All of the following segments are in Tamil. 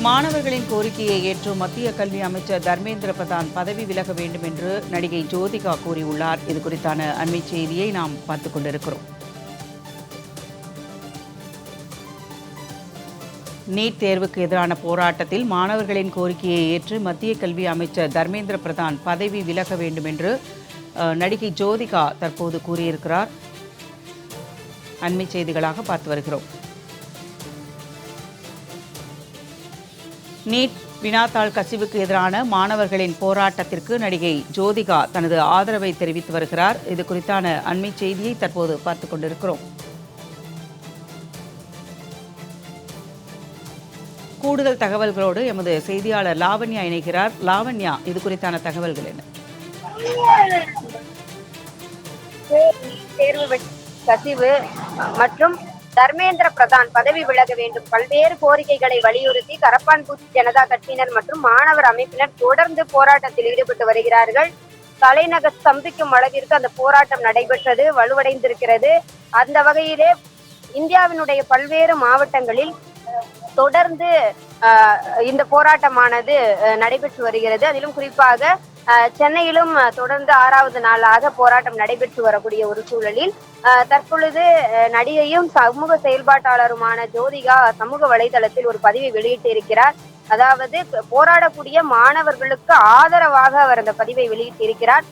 மாணவர்களின் கோரிக்கையை ஏற்று மத்திய கல்வி அமைச்சர் தர்மேந்திர பிரதான் பதவி விலக வேண்டும் என்று நடிகை ஜோதிகா கூறியுள்ளார். இது குறித்தான அண்மை செய்தியை நாம் பார்த்துக் கொண்டிருக்கிறோம். நீட் தேர்வுக்கு எதிரான போராட்டத்தில் மாணவர்களின் கோரிக்கையை ஏற்று மத்திய கல்வி அமைச்சர் தர்மேந்திர பிரதான் பதவி விலக வேண்டும் என்று நடிகை ஜோதிகா தற்போது கூறியிருக்கிறார். அண்மை செய்திகளாக பார்த்து வருகிறோம். நீட் வினாத்தாள் கசிவுக்கு எதிரான மாணவர்களின் போராட்டத்திற்கு நடிகை ஜோதிகா தனது ஆதரவை தெரிவித்து வருகிறார். இது குறித்தான அண்மை செய்தியை தற்போது பார்த்துக் கொண்டிருக்கிறோம். கூடுதல் தகவல்களோடு எமது செய்தியாளர் லாவண்யா இணைகிறார். லாவண்யா, இது குறித்தான தகவல்கள் என்ன? தேர்வு கசிவு மற்றும் தர்மேந்திர பிரதான் பதவி விலக வேண்டும் பல்வேறு கோரிக்கைகளை வலியுறுத்தி கரப்பான்பூச்சி ஜனதா கட்சியினர் மற்றும் மாணவர் அமைப்பினர் தொடர்ந்து போராட்டத்தில் ஈடுபட்டு வருகிறார்கள். தலைநகர் ஸ்தம்பிக்கும் அளவிற்கு அந்த போராட்டம் நடைபெற்றது, வலுவடைந்திருக்கிறது. அந்த வகையிலே இந்தியாவினுடைய பல்வேறு மாவட்டங்களில் தொடர்ந்து இந்த போராட்டமானது நடைபெற்று வருகிறது. அதிலும் குறிப்பாக சென்னையிலும் தொடர்ந்து 6வது நாளாக போராட்டம் நடைபெற்று வரக்கூடிய ஒரு சூழலில் தற்பொழுது நடிகையும் சமூக செயல்பாட்டாளருமான ஜோதிகா சமூக வலைதளத்தில் ஒரு பதிவை வெளியிட்டு இருக்கிறார். அதாவது போராடக்கூடிய மாணவர்களுக்கு ஆதரவாக அவர் அந்த பதிவை வெளியிட்டு இருக்கிறார்.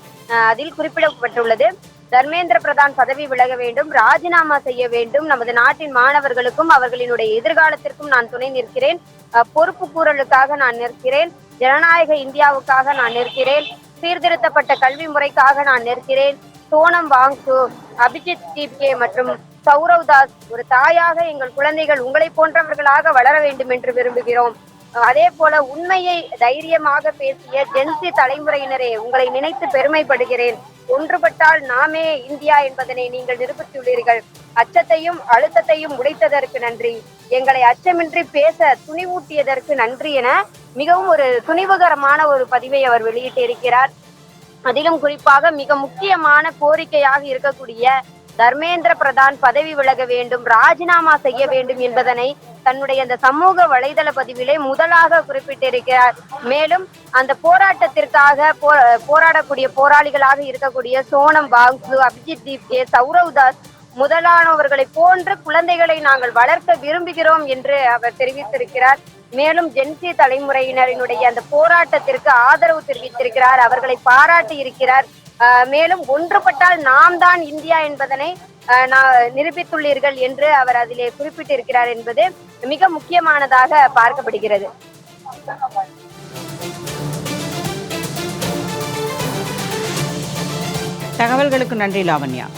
அதில் குறிப்பிடப்பட்டுள்ளது, தர்மேந்திர பிரதான் பதவி விலக வேண்டும், ராஜினாமா செய்ய வேண்டும். நமது நாட்டின் மாணவர்களுக்கும் அவர்களினுடைய எதிர்காலத்திற்கும் நான் துணை நிற்கிறேன். பொறுப்பு கூறலுக்காக நான் நிற்கிறேன். ஜனநாயக இந்தியாவுக்காக நான் நிற்கிறேன். சீர்திருத்தப்பட்ட கல்வி முறைக்காக நான் நிற்கிறேன். சோனம் வாங்சு, அபிஜித் தீப்கே மற்றும் சௌரவ் தாஸ் ஒரு தாயாக எங்கள் குழந்தைகள் உங்களை போன்றவர்களாக வளர வேண்டும் என்று விரும்புகிறோம். அதே போல உண்மையை தைரியமாக பேசிய ஜென்சி தலைமுறையினரே, உங்களை நினைத்து பெருமைப்படுகிறேன். ஒன்றுபட்டால் நாமே இந்தியா என்பதனை நீங்கள் நிரூபித்துள்ளீர்கள். அச்சத்தையும் அழுத்தத்தையும் உடைத்ததற்கு நன்றி. எங்களை அச்சமின்றி பேச துணிவூட்டியதற்கு நன்றி என மிகவும் ஒரு துணிவுகரமான ஒரு பதிவை அவர் வெளியிட்டு இருக்கிறார். அதிலும் குறிப்பாக மிக முக்கியமான கோரிக்கையாக இருக்கக்கூடிய தர்மேந்திர பிரதான் பதவி விலக வேண்டும், ராஜினாமா செய்ய வேண்டும் என்பதனை தன்னுடைய அந்த சமூக வலைதள பதிவிலே முதலாக குறிப்பிட்டிருக்கிறார். மேலும் அந்த போராட்டத்திற்காக போராடக்கூடிய போராளிகளாக இருக்கக்கூடிய சோனம் வாங்சு, அபிஜித் தீப்கே, சௌரவ் தாஸ் முதலானவர்களை போன்று குழந்தைகளை நாங்கள் வளர்க்க விரும்புகிறோம் என்று அவர் தெரிவித்திருக்கிறார். மேலும் ஜென்சி தலைமுறையினரினுடைய அந்த போராட்டத்திற்கு ஆதரவு தெரிவித்திருக்கிறார், அவர்களை பாராட்டி இருக்கிறார். மேலும் ஒன்றுபட்டால் நாம் தான் இந்தியா என்பதனை நிரூபித்துள்ளீர்கள் என்று அவர் அதிலே குறிப்பிட்டிருக்கிறார் என்பது மிக முக்கியமானதாக பார்க்கப்படுகிறது. தகவல்களுக்கு நன்றி லாவண்யா.